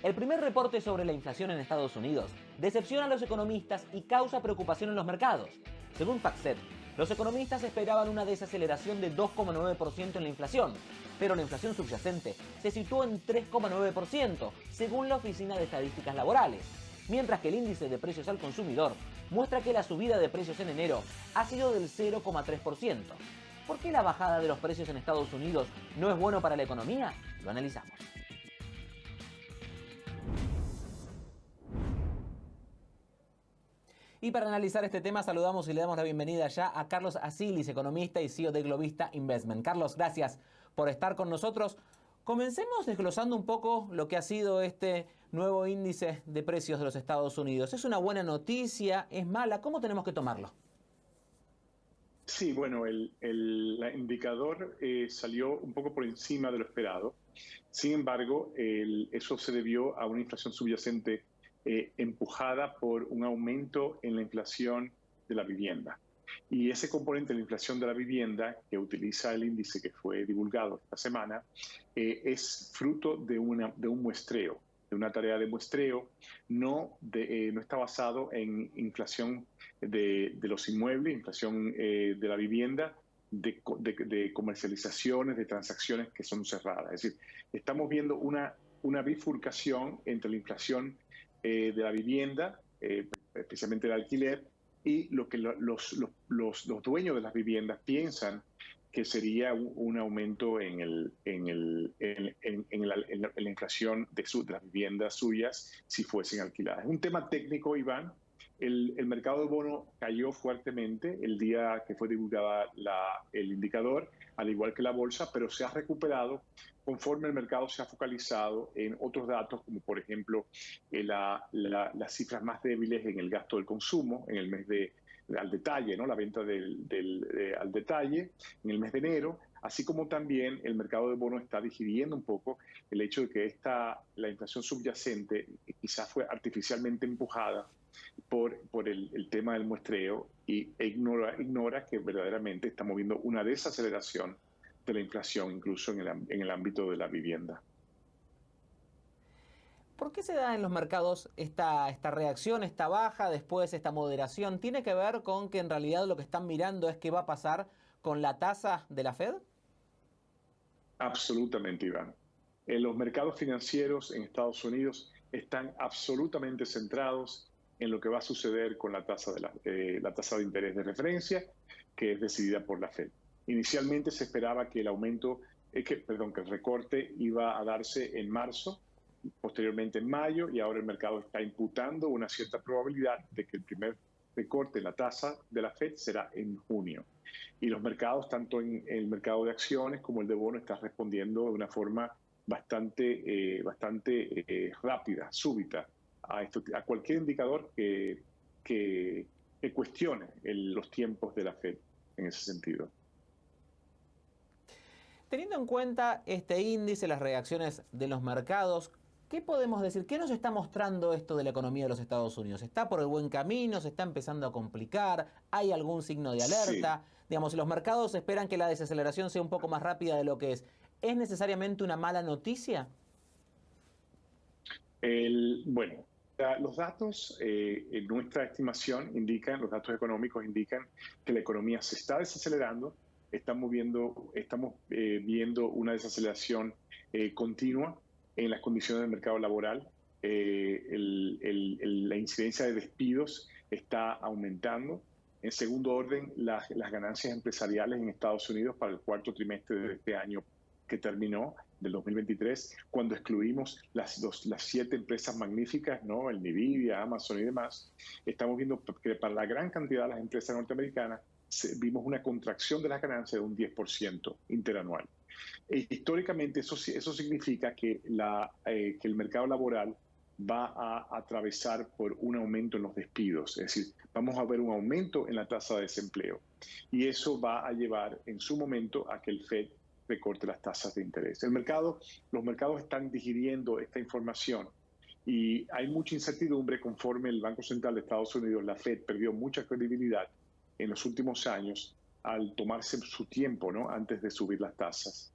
El primer reporte sobre la inflación en Estados Unidos decepciona a los economistas y causa preocupación en los mercados. Según FactSet, los economistas esperaban una desaceleración de 2,9% en la inflación, pero la inflación subyacente se situó en 3,9%, según la Oficina de Estadísticas Laborales, mientras que el índice de precios al consumidor muestra que la subida de precios en enero ha sido del 0,3%. ¿Por qué la bajada de los precios en Estados Unidos no es bueno para la economía? Lo analizamos. Y para analizar este tema saludamos y le damos la bienvenida ya a Carlos Asilis, economista y CEO de Globista Investment. Carlos, gracias por estar con nosotros. Comencemos desglosando un poco lo que ha sido este nuevo índice de precios de los Estados Unidos. ¿Es una buena noticia? ¿Es mala? ¿Cómo tenemos que tomarlo? Sí, bueno, el indicador salió un poco por encima de lo esperado. Sin embargo, eso se debió a una inflación subyacente empujada por un aumento en la inflación de la vivienda. Y ese componente de la inflación de la vivienda que utiliza el índice que fue divulgado esta semana es fruto de un muestreo, de una tarea de muestreo, no está basado en inflación de los inmuebles, inflación de la vivienda, de comercializaciones, de transacciones que son cerradas. Es decir, estamos viendo una bifurcación entre la inflación de la vivienda, especialmente el alquiler, y lo que los dueños de las viviendas piensan que sería un aumento en la inflación de las viviendas suyas si fuesen alquiladas. Es un tema técnico, Iván. El mercado de bono cayó fuertemente el día que fue divulgada el indicador, al igual que la bolsa, pero se ha recuperado conforme el mercado se ha focalizado en otros datos, como por ejemplo las cifras más débiles en el gasto del consumo, en el mes al detalle, ¿no? La venta al detalle en el mes de enero, así como también el mercado de bonos está digiriendo un poco el hecho de que la inflación subyacente quizás fue artificialmente empujada por el tema del muestreo e ignora que verdaderamente estamos viendo una desaceleración de la inflación, incluso en el ámbito de la vivienda. ¿Por qué se da en los mercados esta reacción, esta baja, después esta moderación? ¿Tiene que ver con que en realidad lo que están mirando es qué va a pasar con la tasa de la Fed? Absolutamente, Iván. Los mercados financieros en Estados Unidos están absolutamente centrados en lo que va a suceder con la tasa de interés de referencia, que es decidida por la Fed. Inicialmente se esperaba que que el recorte iba a darse en marzo, posteriormente en mayo, y ahora el mercado está imputando una cierta probabilidad de que el primer recorte en la tasa de la Fed será en junio. Y los mercados, tanto en el mercado de acciones como el de bonos, están respondiendo de una forma bastante rápida, súbita, a cualquier indicador que cuestione los tiempos de la Fed en ese sentido. Teniendo en cuenta este índice, las reacciones de los mercados, ¿qué podemos decir? ¿Qué nos está mostrando esto de la economía de los Estados Unidos? ¿Está por el buen camino? ¿Se está empezando a complicar? ¿Hay algún signo de Sí. alerta? Digamos, si los mercados esperan que la desaceleración sea un poco más rápida de lo que ¿es necesariamente una mala noticia? Bueno, los datos en nuestra estimación los datos económicos indican que la economía se está desacelerando, estamos viendo una desaceleración continua en las condiciones del mercado laboral. La incidencia de despidos está aumentando. En segundo orden, las ganancias empresariales en Estados Unidos para el cuarto trimestre de este año que terminó, del 2023, cuando excluimos las 7 empresas magníficas, ¿no? El Nvidia, Amazon y demás, estamos viendo que para la gran cantidad de las empresas norteamericanas vimos una contracción de las ganancias de un 10% interanual. Históricamente eso significa que el mercado laboral va a atravesar por un aumento en los despidos, es decir, vamos a ver un aumento en la tasa de desempleo y eso va a llevar en su momento a que el Fed recorte las tasas de interés. Los mercados están digiriendo esta información y hay mucha incertidumbre conforme el Banco Central de Estados Unidos, la Fed, perdió mucha credibilidad en los últimos años al tomarse su tiempo, ¿no? Antes de subir las tasas.